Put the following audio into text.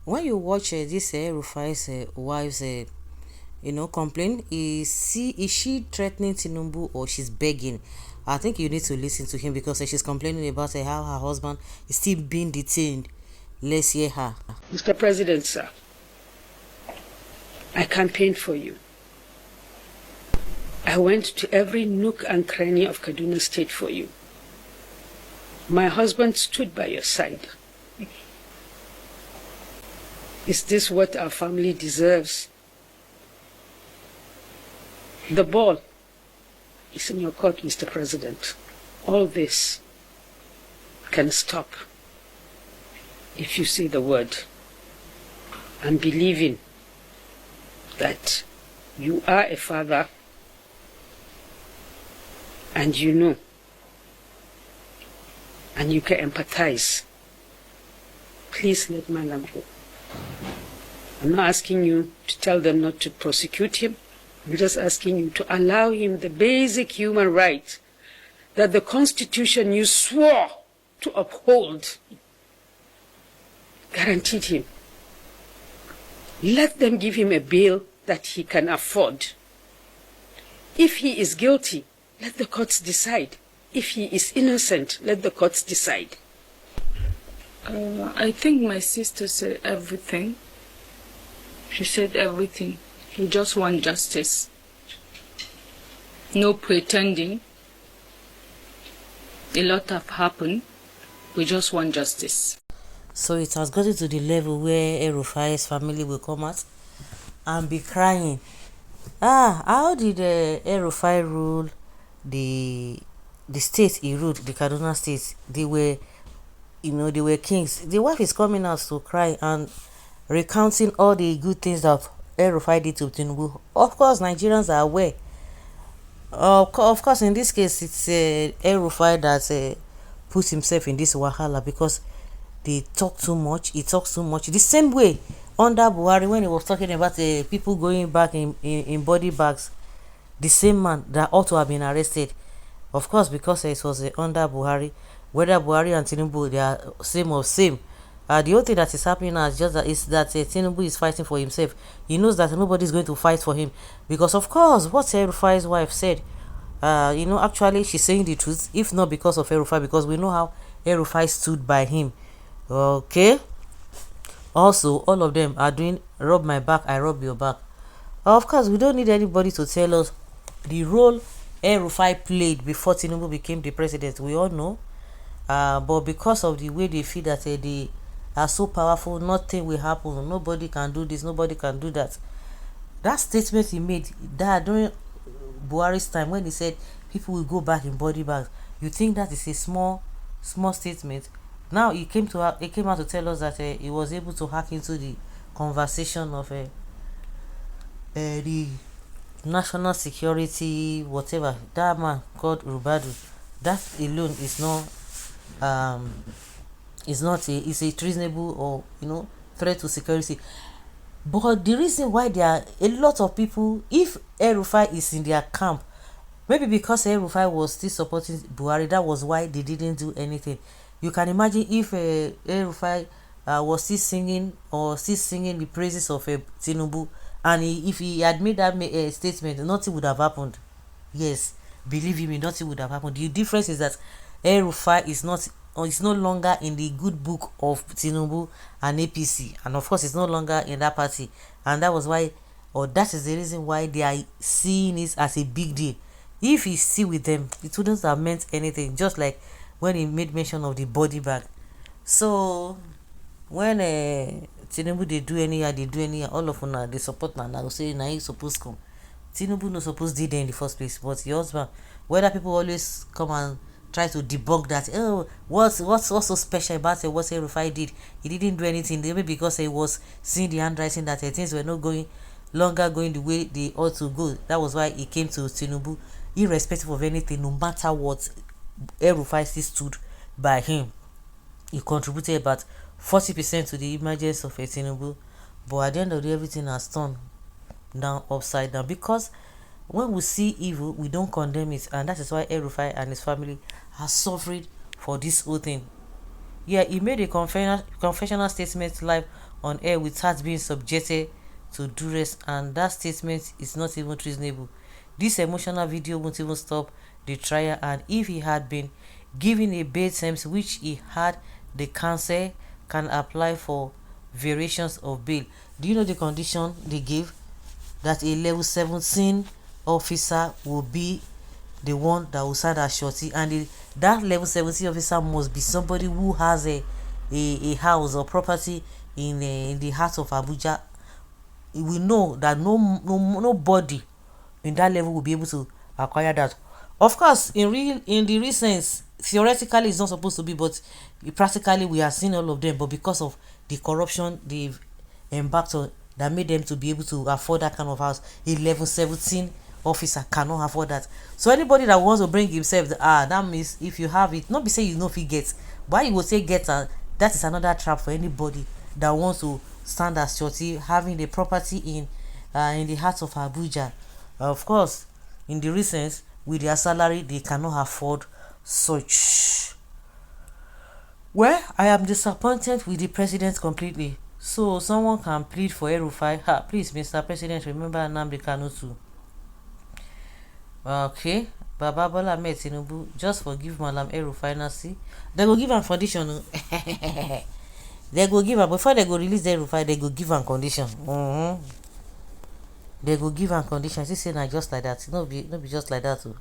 When you watch this Rufai's wife's complain, is she threatening Tinubu or she's begging? I think you need to listen to him because she's complaining about how her husband is still being detained. Let's hear her. Mr. President, sir, I campaigned for you. I went to every nook and cranny of Kaduna State for you. My husband stood by your side. Is this what our family deserves? The ball is in your court, Mr. President. All this can stop if you say the word. I'm believing that you are a father and you know and you can empathize. Please let Madam go. I'm not asking you to tell them not to prosecute him. I'm just asking you to allow him the basic human right that the Constitution you swore to uphold guaranteed him. Let them give him a bail that he can afford. If he is guilty, let the courts decide. If he is innocent, let the courts decide. I think my sister said everything. She said everything. We just want justice. No pretending. A lot have happened. We just want justice. So it has gotten to the level where Elrufai'S family will come out and be crying. How did Elrufai rule the state he ruled, the Kaduna state? They were, they were kings. The wife is coming out to cry and recounting all the good things that Elrufai did to Tinubu. Of course, Nigerians are aware. Of course, in this case, it's Elrufai that puts himself in this wahala because they talk too much. He talks too much. The same way under Buhari, when he was talking about people going back in body bags, the same man that ought to have been arrested. Of course, because it was under Buhari, whether Buhari and Tinubu, they are same or same. The only thing that is happening now is just that Tinubu is fighting for himself. He knows that nobody is going to fight for him because, of course, what Elrufai's wife said, actually she's saying the truth. If not because of Elrufai, because we know how Elrufai stood by him. Okay. Also, all of them are doing rub my back, I rub your back. Of course, we don't need anybody to tell us the role Elrufai played before Tinubu became the president. We all know. But because of the way they feel that they are so powerful, nothing will happen. Nobody can do this, nobody can do that. That statement he made that during Buhari's time when he said people will go back in body bags. You think that is a small statement? Now he came out to tell us that he was able to hack into the conversation of the national security, whatever. That man called Rubadu. That alone is not is a treasonable or threat to security. But the reason why there are a lot of people, if Elrufai is in their camp, maybe because Elrufai was still supporting Buhari, that was why they didn't do anything. You can imagine if Elrufai was still singing the praises of Tinubu, and if he had made that statement, nothing would have happened. Yes, believe me, nothing would have happened. The difference is that Elrufai is no longer in the good book of Tinubu and APC, and of course it's no longer in that party, and that was why, or that is the reason why they are seeing it as a big deal. If he's still with them, it wouldn't have meant anything, just like when he made mention of the body bag. So when Tinubu they do anyhow, all of them they support now say now he supposed come. Tinubu no supposed did in the first place, but your husband, whether people always come and try to debunk that, what's so special about what Elrufai did? He didn't do anything, maybe because he was seeing the handwriting that things were not longer going the way they ought to go. That was why he came to Tinubu, irrespective of anything, no matter what. Elrufai still stood by him. He contributed about 40% to the emergence of Tinubu, but at the end of the day, everything has turned down upside down, because when we see evil, we don't condemn it, and that is why Elrufai and his family are suffering for this whole thing. Yeah, he made a confessional statement live on air without being subjected to duress, and that statement is not even reasonable. This emotional video won't even stop the trial, and if he had been given a bail terms which he had, the council can apply for variations of bail. Do you know the condition they gave? That a level 17 officer will be the one that will sign as surety, and that level 17 officer must be somebody who has a house or property in the heart of Abuja. We know that nobody in that level will be able to acquire that. Of course, in the recent, theoretically it's not supposed to be, but practically we are seeing all of them. But because of the corruption they've embarked on, that made them to be able to afford that kind of house, a level 17 officer cannot afford that. So anybody that wants to bring himself, that means if you have it, not be say you know if he gets, why you will say get, that is another trap for anybody that wants to stand as shorty having the property in the heart of Abuja. Of course, in the recent, with their salary, they cannot afford such. Well, I am disappointed with the president completely. So someone can plead for Elrufai. Please, Mr. President, remember Nnamdi Kanu too. Okay, Baba Bola Ahmed Tinubu, just forgive Malam Elrufai Nasi. They go give am condition. They go give am, before they go release the Elrufai, they go give am condition. They go give am condition. See say na just like that. No be just like that too.